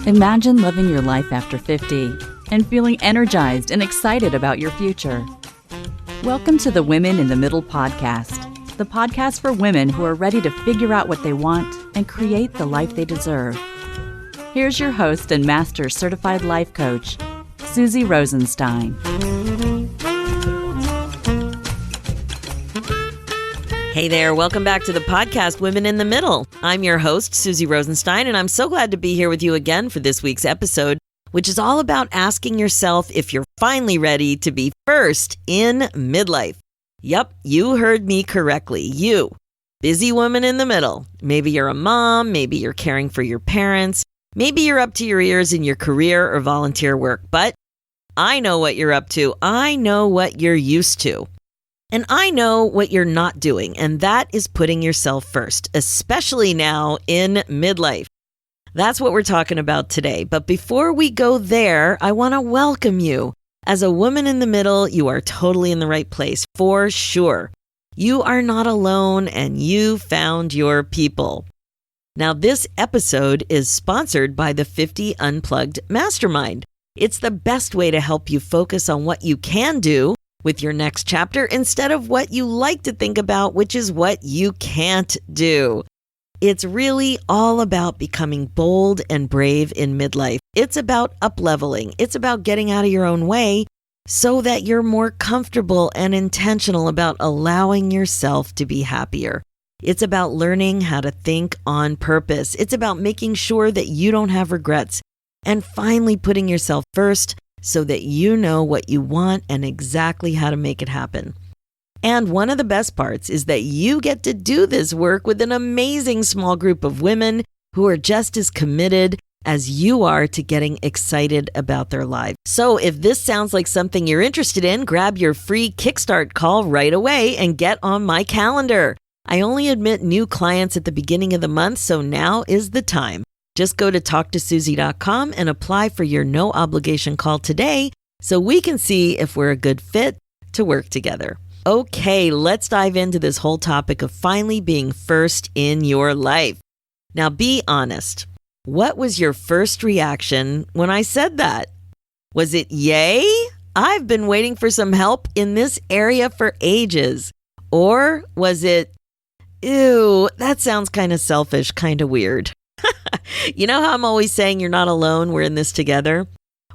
Imagine living your life after 50 and feeling energized and excited about your future. Welcome to the Women in the Middle podcast, the podcast for women who are ready to figure out what they want and create the life they deserve. Here's your host and master certified life coach, Suzy Rosenstein. Hey there, welcome back to the podcast, Women in the Middle. I'm your host, Suzy Rosenstein, and I'm so glad to be here with you again for this week's episode, which is all about asking yourself if you're finally ready to be first in midlife. Yep, you heard me correctly. You, busy woman in the middle. Maybe you're a mom, maybe you're caring for your parents, maybe you're up to your ears in your career or volunteer work, but I know what you're up to. I know what you're used to. And I know what you're not doing, and that is putting yourself first, especially now in midlife. That's what we're talking about today. But before we go there, I want to welcome you. As a woman in the middle, you are totally in the right place, for sure. You are not alone, and you found your people. Now, this episode is sponsored by the 50 Unplugged Mastermind. It's the best way to help you focus on what you can do with your next chapter instead of what you like to think about, which is what you can't do. It's really all about becoming bold and brave in midlife. It's about up-leveling. It's about getting out of your own way so that you're more comfortable and intentional about allowing yourself to be happier. It's about learning how to think on purpose. It's about making sure that you don't have regrets and finally putting yourself first so that you know what you want and exactly how to make it happen. And one of the best parts is that you get to do this work with an amazing small group of women who are just as committed as you are to getting excited about their lives. So if this sounds like something you're interested in, grab your free kickstart call right away and get on my calendar. I only admit new clients at the beginning of the month, so now is the time. Just go to talktosuzy.com and apply for your no obligation call today so we can see if we're a good fit to work together. Okay, let's dive into this whole topic of finally being first in your life. Now, be honest. What was your first reaction when I said that? Was it yay? I've been waiting for some help in this area for ages. Or was it, ew, that sounds kind of selfish, kind of weird? You know how I'm always saying you're not alone, we're in this together?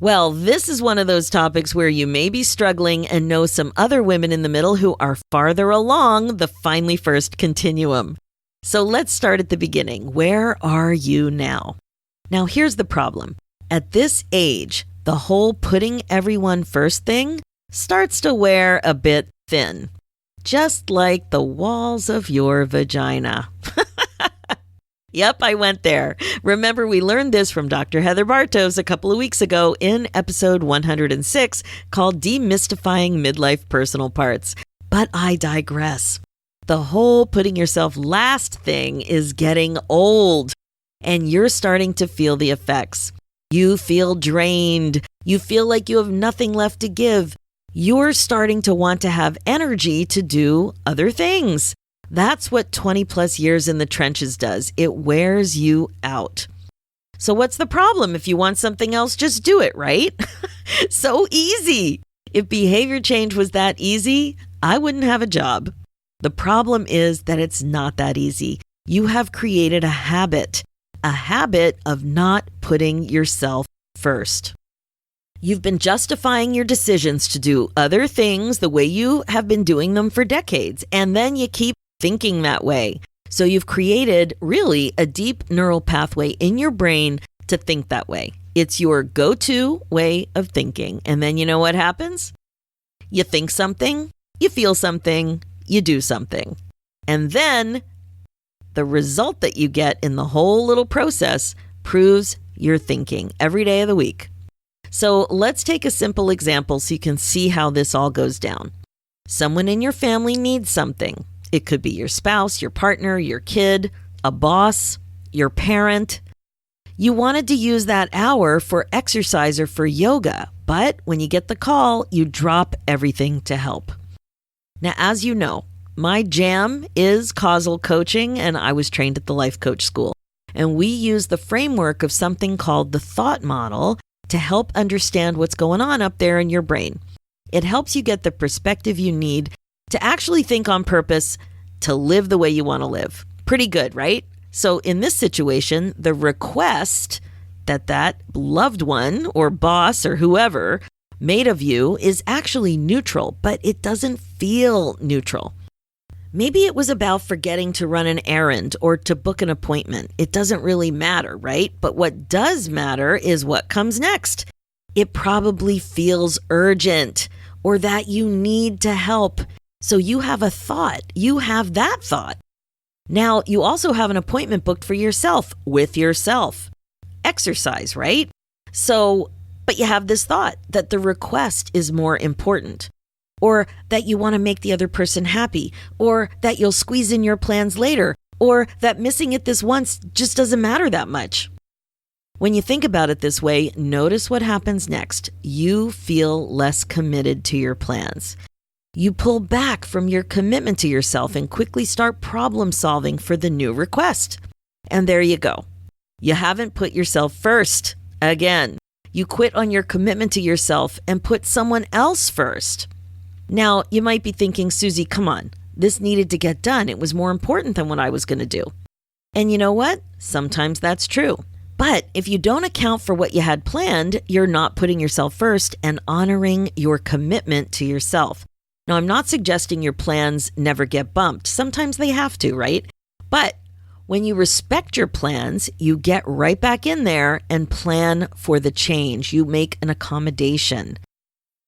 Well, this is one of those topics where you may be struggling and know some other women in the middle who are farther along the finally first continuum. So let's start at the beginning. Where are you now? Now, here's the problem. At this age, the whole putting everyone first thing starts to wear a bit thin, just like the walls of your vagina. Yep, I went there. Remember, we learned this from Dr. Heather Bartos a couple of weeks ago in episode 106 called Demystifying Midlife Personal Parts. But I digress. The whole putting yourself last thing is getting old, and you're starting to feel the effects. You feel drained. You feel like you have nothing left to give. You're starting to want to have energy to do other things. That's what 20 plus years in the trenches does. It wears you out. So what's the problem? If you want something else, just do it, right? So easy. If behavior change was that easy, I wouldn't have a job. The problem is that it's not that easy. You have created a habit of not putting yourself first. You've been justifying your decisions to do other things the way you have been doing them for decades, and then you keep thinking that way. So you've created really a deep neural pathway in your brain to think that way. It's your go-to way of thinking. And then you know what happens? You think something, you feel something, you do something. And then the result that you get in the whole little process proves your thinking every day of the week. So let's take a simple example so you can see how this all goes down. Someone in your family needs something. It could be your spouse, your partner, your kid, a boss, your parent. You wanted to use that hour for exercise or for yoga, but when you get the call, you drop everything to help. Now, as you know, My jam is causal coaching, and I was trained at the Life Coach School. And we use the framework of something called the thought model to help understand what's going on up there in your brain. It helps you get the perspective you need to actually think on purpose, to live the way you want to live. Pretty good, right? So in this situation, the request that loved one or boss or whoever made of you is actually neutral, but it doesn't feel neutral. Maybe it was about forgetting to run an errand or to book an appointment. It doesn't really matter, right? But what does matter is what comes next. It probably feels urgent or that you need to help. So you have a thought. You have that thought. Now, you also have an appointment booked for yourself with yourself. Exercise, right? But you have this thought that the request is more important, or that you want to make the other person happy, or that you'll squeeze in your plans later, or that missing it this once just doesn't matter that much. When you think about it this way, notice what happens next. You feel less committed to your plans. You pull back from your commitment to yourself and quickly start problem solving for the new request. And there you go. You haven't put yourself first. Again, you quit on your commitment to yourself and put someone else first. Now, you might be thinking, Suzy, come on, this needed to get done. It was more important than what I was going to do. And you know what? Sometimes that's true. But if you don't account for what you had planned, you're not putting yourself first and honoring your commitment to yourself. Now, I'm not suggesting your plans never get bumped. Sometimes they have to, right? But when you respect your plans, you get right back in there and plan for the change. You make an accommodation.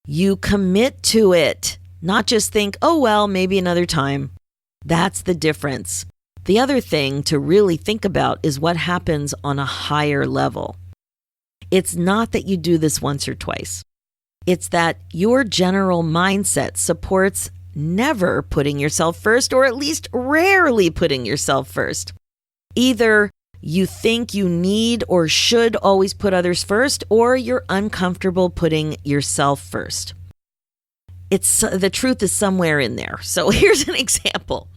You commit to it, not just think, oh, well, maybe another time. That's the difference. The other thing to really think about is what happens on a higher level. It's not that you do this once or twice. It's that your general mindset supports never putting yourself first, or at least rarely putting yourself first. Either you think you need or should always put others first, or you're uncomfortable putting yourself first. The truth is somewhere in there. So here's an example.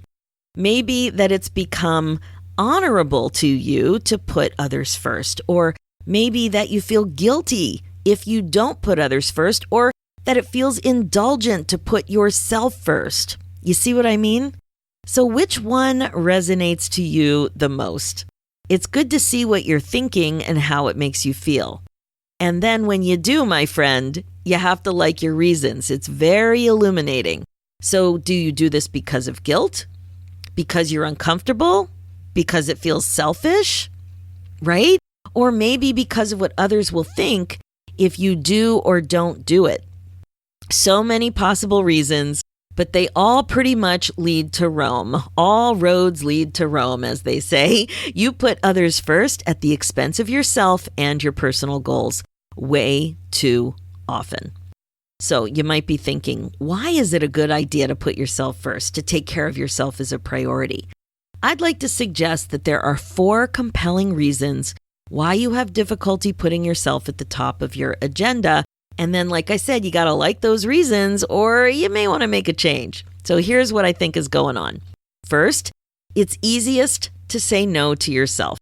Maybe that it's become honorable to you to put others first, or maybe that you feel guilty if you don't put others first, or that it feels indulgent to put yourself first. You see what I mean? So which one resonates to you the most? It's good to see what you're thinking and how it makes you feel. And then when you do, my friend, you have to like your reasons. It's very illuminating. So do you do this because of guilt? Because you're uncomfortable? Because it feels selfish? Right? Or maybe because of what others will think if you do or don't do it. So many possible reasons, but they all pretty much lead to Rome. All roads lead to Rome, as they say. You put others first at the expense of yourself and your personal goals way too often. So you might be thinking, why is it a good idea to put yourself first, to take care of yourself as a priority? I'd like to suggest that there are 4 compelling reasons why you have difficulty putting yourself at the top of your agenda. And then, like I said, you got to like those reasons, or you may want to make a change. So here's what I think is going on. First, it's easiest to say no to yourself.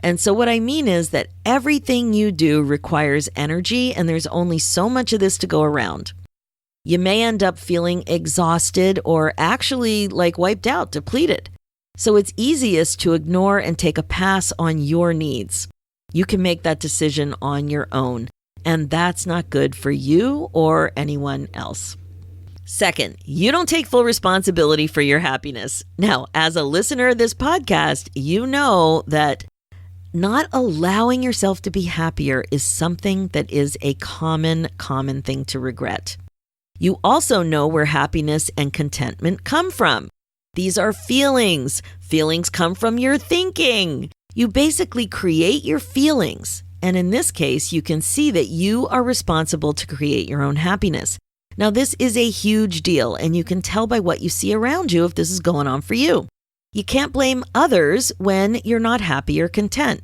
And so what I mean is that everything you do requires energy, and there's only so much of this to go around. You may end up feeling exhausted or actually like wiped out, depleted. So it's easiest to ignore and take a pass on your needs. You can make that decision on your own, and that's not good for you or anyone else. Second, you don't take full responsibility for your happiness. Now, as a listener of this podcast, you know that not allowing yourself to be happier is something that is a common thing to regret. You also know where happiness and contentment come from. These are feelings. Feelings come from your thinking. You basically create your feelings. And in this case, you can see that you are responsible to create your own happiness. Now, this is a huge deal, and you can tell by what you see around you if this is going on for you. You can't blame others when you're not happy or content.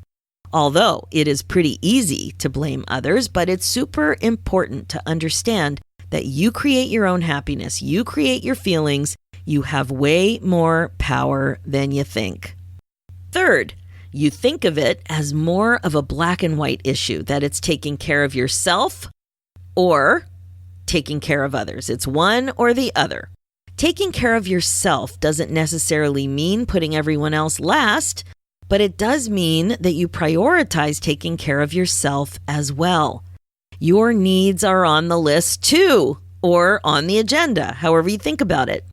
Although it is pretty easy to blame others, but it's super important to understand that you create your own happiness. You create your feelings. You have way more power than you think. Third, you think of it as more of a black and white issue, that it's taking care of yourself or taking care of others. It's one or the other. Taking care of yourself doesn't necessarily mean putting everyone else last, but it does mean that you prioritize taking care of yourself as well. Your needs are on the list too, or on the agenda, however you think about it.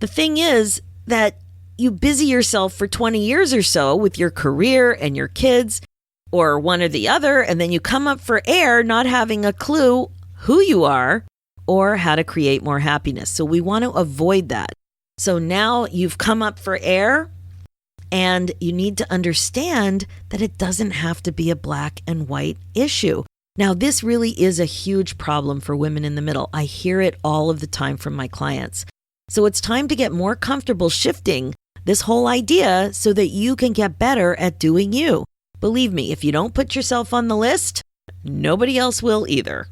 The thing is that you busy yourself for 20 years or so with your career and your kids, or one or the other, and then you come up for air not having a clue who you are or how to create more happiness. So we want to avoid that. So now you've come up for air, and you need to understand that it doesn't have to be a black and white issue. Now, this really is a huge problem for women in the middle. I hear it all of the time from my clients. So it's time to get more comfortable shifting this whole idea so that you can get better at doing you. Believe me, if you don't put yourself on the list, nobody else will either.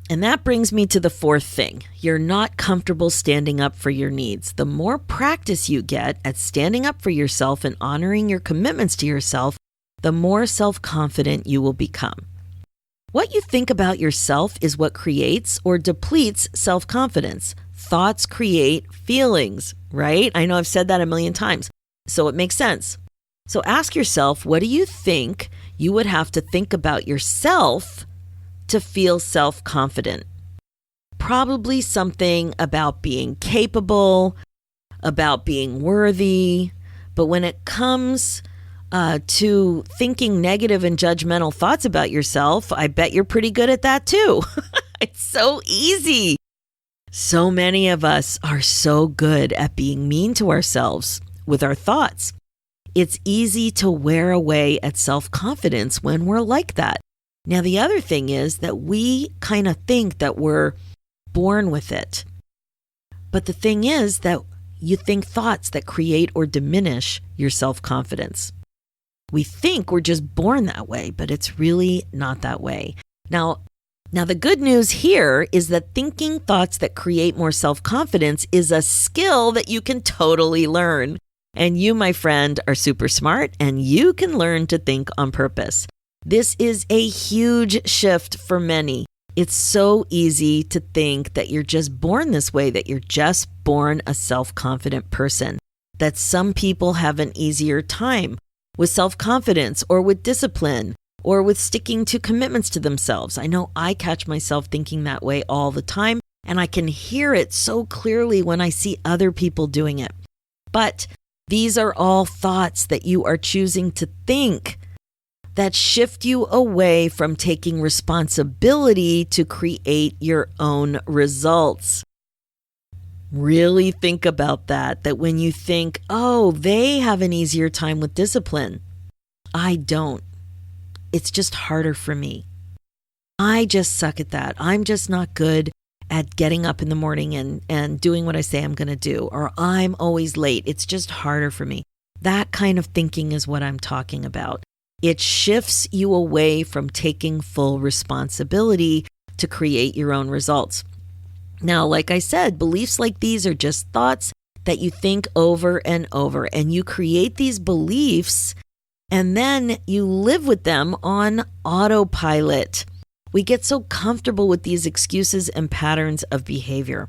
And that brings me to the fourth thing. You're not comfortable standing up for your needs. The more practice you get at standing up for yourself and honoring your commitments to yourself, the more self-confident you will become. What you think about yourself is what creates or depletes self-confidence. Thoughts create feelings, right? I know I've said that a million times, so it makes sense. So ask yourself, what do you think you would have to think about yourself to feel self-confident? Probably something about being capable, about being worthy. But when it comes to thinking negative and judgmental thoughts about yourself, I bet you're pretty good at that too. It's so easy. So many of us are so good at being mean to ourselves with our thoughts. It's easy to wear away at self-confidence when we're like that. Now, the other thing is that we kind of think that we're born with it. But the thing is that you think thoughts that create or diminish your self-confidence. We think we're just born that way, but it's really not that way. Now, the good news here is that thinking thoughts that create more self-confidence is a skill that you can totally learn. And you, my friend, are super smart, and you can learn to think on purpose. This is a huge shift for many. It's so easy to think that you're just born this way, that you're just born a self-confident person, that some people have an easier time with self-confidence or with discipline or with sticking to commitments to themselves. I know I catch myself thinking that way all the time, and I can hear it so clearly when I see other people doing it. But these are all thoughts that you are choosing to think that shift you away from taking responsibility to create your own results. Really think about that when you think, oh, they have an easier time with discipline. I don't. It's just harder for me. I just suck at that. I'm just not good at getting up in the morning and doing what I say I'm going to do, or I'm always late. It's just harder for me. That kind of thinking is what I'm talking about. It shifts you away from taking full responsibility to create your own results. Now, like I said, beliefs like these are just thoughts that you think over and over, and you create these beliefs and then you live with them on autopilot. We get so comfortable with these excuses and patterns of behavior.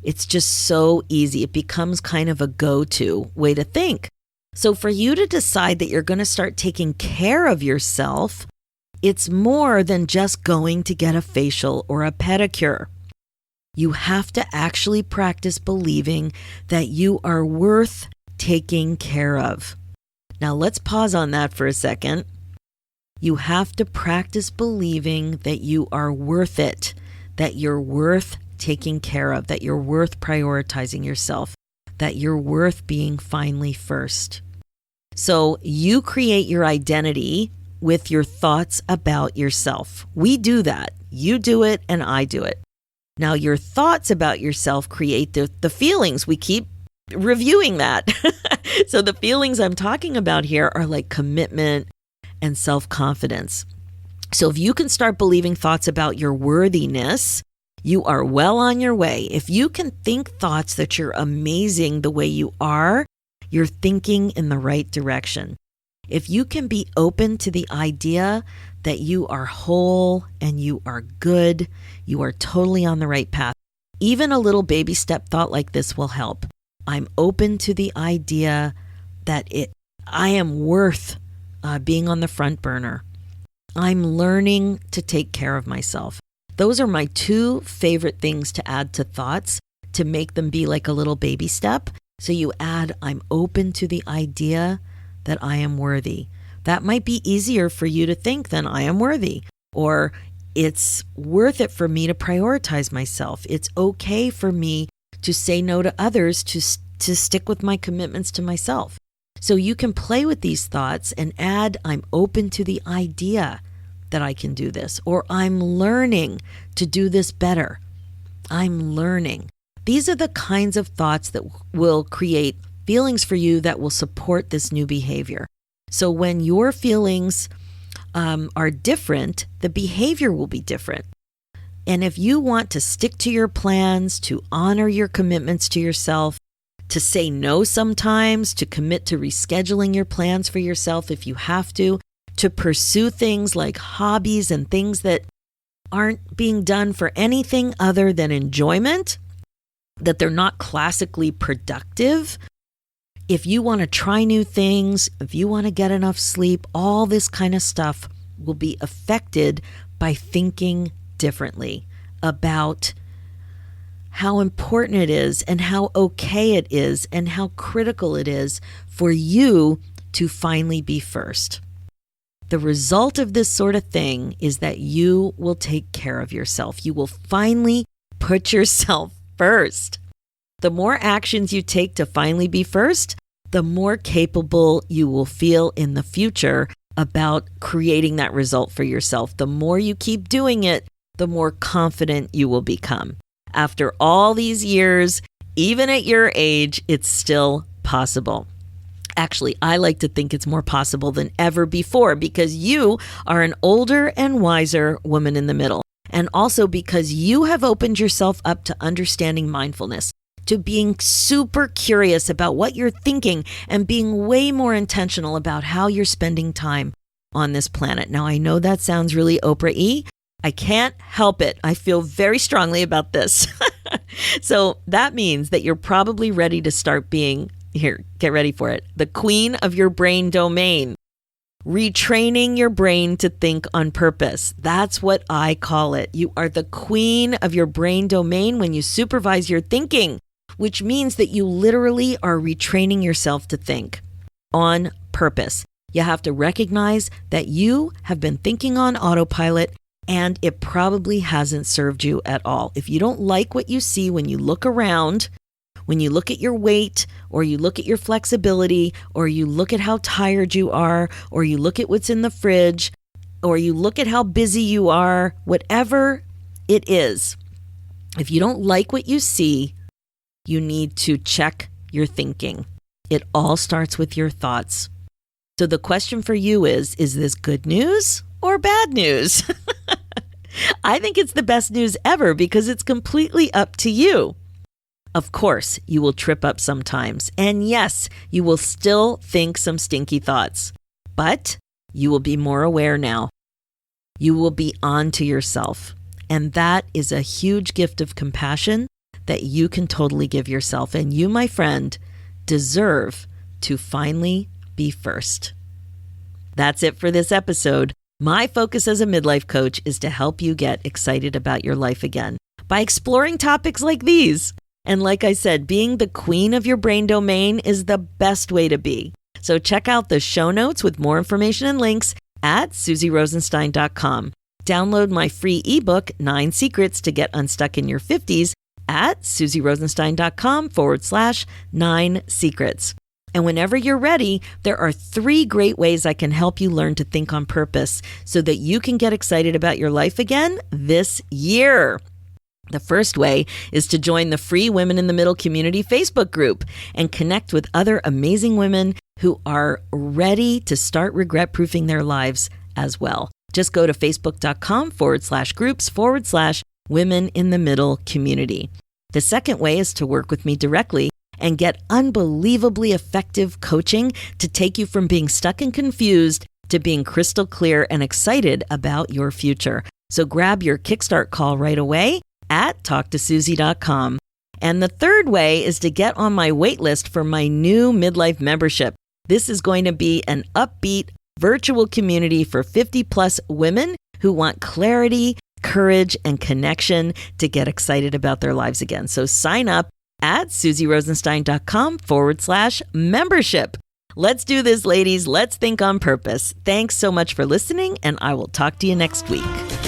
It's just so easy. It becomes kind of a go-to way to think. So for you to decide that you're going to start taking care of yourself, it's more than just going to get a facial or a pedicure. You have to actually practice believing that you are worth taking care of. Now let's pause on that for a second. You have to practice believing that you are worth it, that you're worth taking care of, that you're worth prioritizing yourself, that you're worth being finally first. So you create your identity with your thoughts about yourself. We do that. You do it and I do it. Now your thoughts about yourself create the feelings. We keep reviewing that. So the feelings I'm talking about here are like commitment and self-confidence. So if you can start believing thoughts about your worthiness You are well on your way. If you can think thoughts that you're amazing the way you are, you're thinking in the right direction. If you can be open to the idea that you are whole and you are good, you are totally on the right path. Even a little baby step thought like this will help. I'm open to the idea that I am worth being on the front burner. I'm learning to take care of myself. Those are my two favorite things to add to thoughts to make them be like a little baby step. So you add, I'm open to the idea that I am worthy. That might be easier for you to think than I am worthy. Or it's worth it for me to prioritize myself. It's okay for me to say no to others, to stick with my commitments to myself. So you can play with these thoughts and add, I'm open to the idea that I can do this, or I'm learning to do this better. I'm learning. These are the kinds of thoughts that will create feelings for you that will support this new behavior. So when your feelings are different, the behavior will be different. And if you want to stick to your plans, to honor your commitments to yourself, to say no sometimes, to commit to rescheduling your plans for yourself if you have to pursue things like hobbies and things that aren't being done for anything other than enjoyment, that they're not classically productive. If you want to try new things, if you want to get enough sleep, all this kind of stuff will be affected by thinking differently about how important it is and how okay it is and how critical it is for you to finally be first. The result of this sort of thing is that you will take care of yourself. You will finally put yourself first. The more actions you take to finally be first, the more capable you will feel in the future about creating that result for yourself. The more you keep doing it, the more confident you will become. After all these years, even at your age, it's still possible. Actually, I like to think it's more possible than ever before because you are an older and wiser woman in the middle. And also because you have opened yourself up to understanding mindfulness, to being super curious about what you're thinking and being way more intentional about how you're spending time on this planet. Now, I know that sounds really Oprah-y. I can't help it. I feel very strongly about this. So that means that you're probably ready to start being, here, get ready for it, the queen of your brain domain. Retraining your brain to think on purpose. That's what I call it. You are the queen of your brain domain when you supervise your thinking, which means that you literally are retraining yourself to think on purpose. You have to recognize that you have been thinking on autopilot and it probably hasn't served you at all. If you don't like what you see when you look around, when you look at your weight, or you look at your flexibility, or you look at how tired you are, or you look at what's in the fridge, or you look at how busy you are, whatever it is, if you don't like what you see, you need to check your thinking. It all starts with your thoughts. So the question for you is this good news or bad news? I think it's the best news ever because it's completely up to you. Of course, you will trip up sometimes. And yes, you will still think some stinky thoughts. But you will be more aware now. You will be on to yourself. And that is a huge gift of compassion that you can totally give yourself. And you, my friend, deserve to finally be first. That's it for this episode. My focus as a midlife coach is to help you get excited about your life again by exploring topics like these. And like I said, being the queen of your brain domain is the best way to be. So check out the show notes with more information and links at SuzyRosenstein.com. Download my free ebook, 9 Secrets to Get Unstuck in Your 50s at SuzyRosenstein.com/9 secrets. And whenever you're ready, there are 3 great ways I can help you learn to think on purpose so that you can get excited about your life again this year. The first way is to join the free Women in the Middle community Facebook group and connect with other amazing women who are ready to start regret-proofing their lives as well. Just go to facebook.com/groups/ Women in the Middle community. The second way is to work with me directly and get unbelievably effective coaching to take you from being stuck and confused to being crystal clear and excited about your future. So grab your Kickstart call right away at talktosuzy.com. And the third way is to get on my wait list for my new Midlife membership. This is going to be an upbeat virtual community for 50 plus women who want clarity, courage, and connection to get excited about their lives again. So sign up at suzyrosenstein.com/membership. Let's do this, ladies. Let's think on purpose. Thanks so much for listening, and I will talk to you next week.